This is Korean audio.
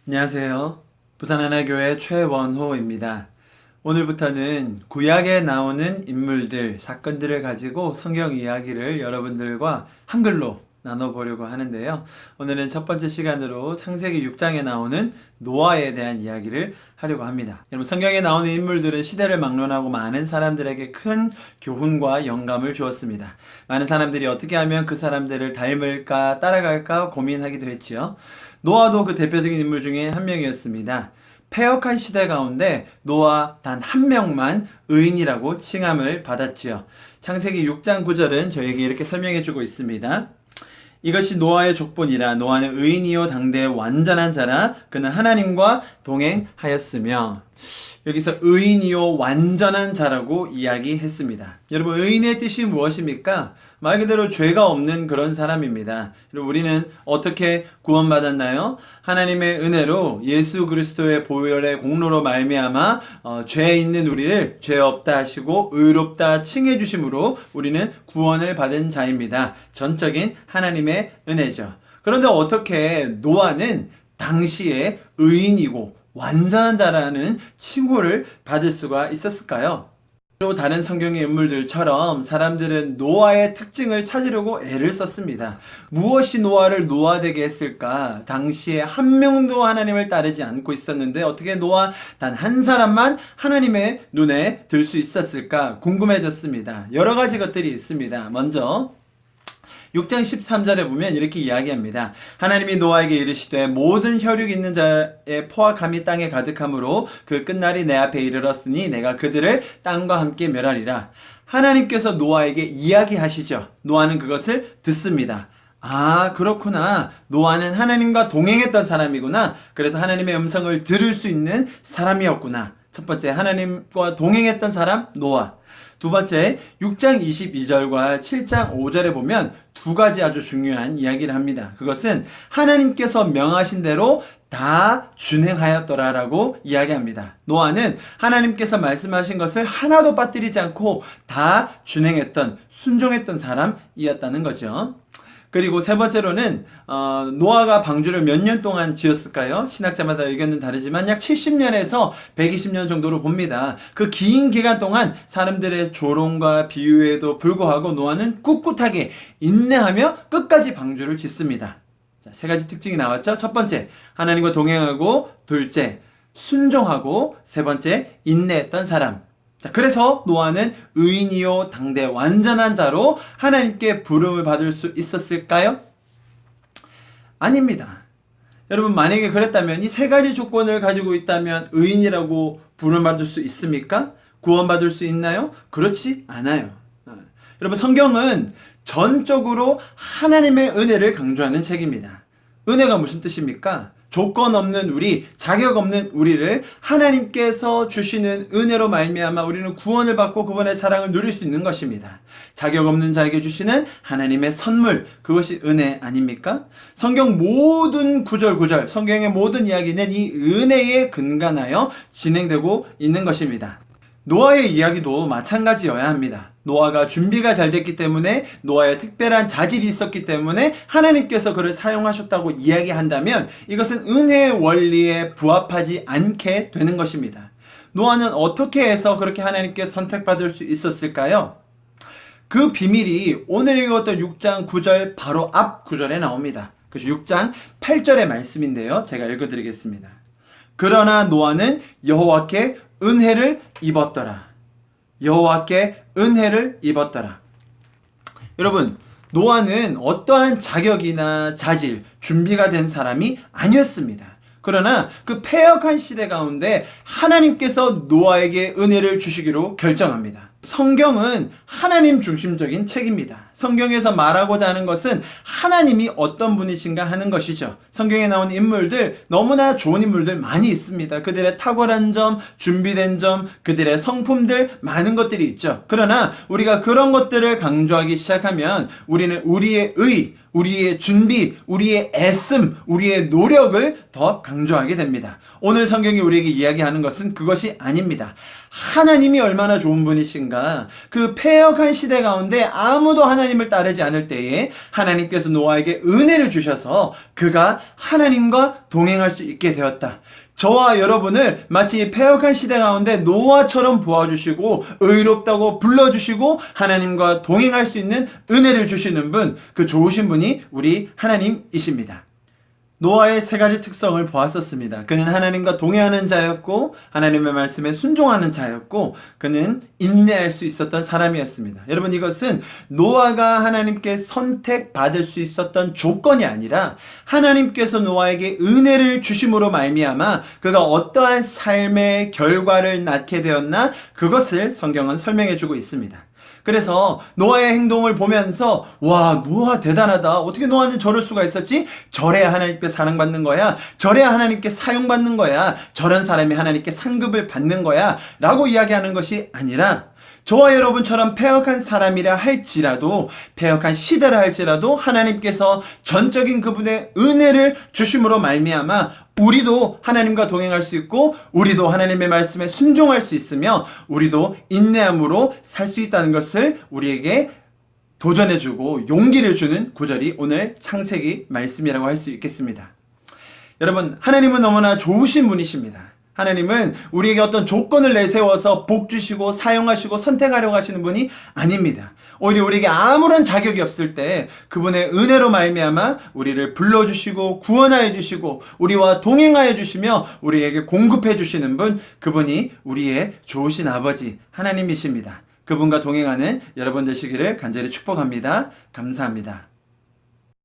안녕하세요. 부산하나교회 최원호입니다. 오늘부터는 구약에 나오는 인물들, 사건들을 가지고 성경 이야기를 여러분들과 한글로 나눠보려고 하는데요. 오늘은 첫 번째 시간으로 창세기 6장에 나오는 노아에 대한 이야기를 하려고 합니다. 여러분, 성경에 나오는 인물들은 시대를 막론하고 많은 사람들에게 큰 교훈과 영감을 주었습니다. 많은 사람들이 어떻게 하면 그 사람들을 닮을까, 따라갈까 고민하기도 했지요. 노아도 그 대표적인 인물 중에 한 명이었습니다. 패역한 시대 가운데 노아 단 한 명만 의인이라고 칭함을 받았지요. 창세기 6장 9절은 저에게 이렇게 설명해주고 있습니다. 이것이 노아의 족본이라. 노아는 의인이요 당대의 완전한 자라. 그는 하나님과 동행하였으며. 여기서 의인이요 완전한 자라고 이야기했습니다. 여러분, 의인의 뜻이 무엇입니까? 말 그대로 죄가 없는 그런 사람입니다. 여러분, 우리는 어떻게 구원받았나요? 하나님의 은혜로 예수 그리스도의 보혈의 공로로 말미암아 죄 있는 우리를 죄 없다 하시고 의롭다 칭해 주심으로 우리는 구원을 받은 자입니다. 전적인 하나님의 은혜죠. 그런데 어떻게 노아는 당시에 의인이고 완전한 자라는 칭호를 받을 수가 있었을까요? 또 다른 성경의 인물들처럼 사람들은 노아의 특징을 찾으려고 애를 썼습니다. 무엇이 노아를 노아되게 했을까? 당시에 한 명도 하나님을 따르지 않고 있었는데 어떻게 노아 단 한 사람만 하나님의 눈에 들 수 있었을까? 궁금해졌습니다. 여러 가지 것들이 있습니다. 먼저 6장 13절에 보면 이렇게 이야기합니다. 하나님이 노아에게 이르시되 모든 혈육 있는 자의 포악함이 땅에 가득하므로 그 끝날이 내 앞에 이르렀으니 내가 그들을 땅과 함께 멸하리라. 하나님께서 노아에게 이야기하시죠. 노아는 그것을 듣습니다. 아, 그렇구나. 노아는 하나님과 동행했던 사람이구나. 그래서 하나님의 음성을 들을 수 있는 사람이었구나. 첫 번째, 하나님과 동행했던 사람 노아. 두 번째, 6장 22절과 7장 5절에 보면 두 가지 아주 중요한 이야기를 합니다. 그것은 하나님께서 명하신 대로 다 준행하였더라라고 이야기합니다. 노아는 하나님께서 말씀하신 것을 하나도 빠뜨리지 않고 다 준행했던, 순종했던 사람이었다는 거죠. 그리고 세 번째로는 노아가 방주를 몇 년 동안 지었을까요? 신학자마다 의견은 다르지만 약 70년에서 120년 정도로 봅니다. 그 긴 기간 동안 사람들의 조롱과 비유에도 불구하고 노아는 꿋꿋하게 인내하며 끝까지 방주를 짓습니다. 자, 세 가지 특징이 나왔죠? 첫 번째, 하나님과 동행하고, 둘째, 순종하고, 세 번째, 인내했던 사람. 자, 그래서 노아는 의인이요 당대 완전한 자로 하나님께 부름을 받을 수 있었을까요? 아닙니다. 여러분, 만약에 그랬다면 이 세 가지 조건을 가지고 있다면 의인이라고 부름을 받을 수 있습니까? 구원받을 수 있나요? 그렇지 않아요. 여러분, 성경은 전적으로 하나님의 은혜를 강조하는 책입니다. 은혜가 무슨 뜻입니까? 조건 없는 우리, 자격 없는 우리를 하나님께서 주시는 은혜로 말미암아 우리는 구원을 받고 그분의 사랑을 누릴 수 있는 것입니다. 자격 없는 자에게 주시는 하나님의 선물, 그것이 은혜 아닙니까? 성경 모든 구절, 성경의 모든 이야기는 이 은혜에 근간하여 진행되고 있는 것입니다. 노아의 이야기도 마찬가지여야 합니다. 노아가 준비가 잘 됐기 때문에, 노아의 특별한 자질이 있었기 때문에 하나님께서 그를 사용하셨다고 이야기한다면 이것은 은혜의 원리에 부합하지 않게 되는 것입니다. 노아는 어떻게 해서 그렇게 하나님께 선택받을 수 있었을까요? 그 비밀이 오늘 읽었던 6장 9절 바로 앞 구절에 나옵니다. 그래서 6장 8절의 말씀인데요. 제가 읽어드리겠습니다. 그러나 노아는 여호와께 은혜를 입었더라. 여호와께 은혜를 입었더라. 여러분, 노아는 어떠한 자격이나 자질, 준비가 된 사람이 아니었습니다. 그러나 그 패역한 시대 가운데 하나님께서 노아에게 은혜를 주시기로 결정합니다. 성경은 하나님 중심적인 책입니다. 성경에서 말하고자 하는 것은 하나님이 어떤 분이신가 하는 것이죠. 성경에 나오는 인물들, 너무나 좋은 인물들 많이 있습니다. 그들의 탁월한 점, 준비된 점, 그들의 성품들, 많은 것들이 있죠. 그러나 우리가 그런 것들을 강조하기 시작하면 우리는 우리의 의, 우리의 준비, 우리의 애씀, 우리의 노력을 더 강조하게 됩니다. 오늘 성경이 우리에게 이야기하는 것은 그것이 아닙니다. 하나님이 얼마나 좋은 분이신가, 그 패역한 시대 가운데 아무도 하나님 하나님을 따르지 않을 때에 하나님께서 노아에게 은혜를 주셔서 그가 하나님과 동행할 수 있게 되었다. 저와 여러분을 마치 패역한 시대 가운데 노아처럼 보아주시고 의롭다고 불러주시고 하나님과 동행할 수 있는 은혜를 주시는 분, 그 좋으신 분이 우리 하나님이십니다. 노아의 세 가지 특성을 보았었습니다. 그는 하나님과 동행하는 자였고 하나님의 말씀에 순종하는 자였고 그는 인내할 수 있었던 사람이었습니다. 여러분, 이것은 노아가 하나님께 선택받을 수 있었던 조건이 아니라 하나님께서 노아에게 은혜를 주심으로 말미암아 그가 어떠한 삶의 결과를 낳게 되었나, 그것을 성경은 설명해 주고 있습니다. 그래서 노아의 행동을 보면서 와, 노아 대단하다. 어떻게 노아는 저럴 수가 있었지? 저래야 하나님께 사랑받는 거야. 저래야 하나님께 사용받는 거야. 저런 사람이 하나님께 상급을 받는 거야. 라고 이야기하는 것이 아니라 저와 여러분처럼 패역한 사람이라 할지라도, 패역한 시대라 할지라도 하나님께서 전적인 그분의 은혜를 주심으로 말미암아 우리도 하나님과 동행할 수 있고 우리도 하나님의 말씀에 순종할 수 있으며 우리도 인내함으로 살 수 있다는 것을 우리에게 도전해주고 용기를 주는 구절이 오늘 창세기 말씀이라고 할 수 있겠습니다. 여러분, 하나님은 너무나 좋으신 분이십니다. 하나님은 우리에게 어떤 조건을 내세워서 복 주시고 사용하시고 선택하려고 하시는 분이 아닙니다. 오히려 우리에게 아무런 자격이 없을 때 그분의 은혜로 말미암아 우리를 불러주시고 구원하여 주시고 우리와 동행하여 주시며 우리에게 공급해 주시는 분, 그분이 우리의 좋으신 아버지 하나님이십니다. 그분과 동행하는 여러분 되시기를 간절히 축복합니다. 감사합니다.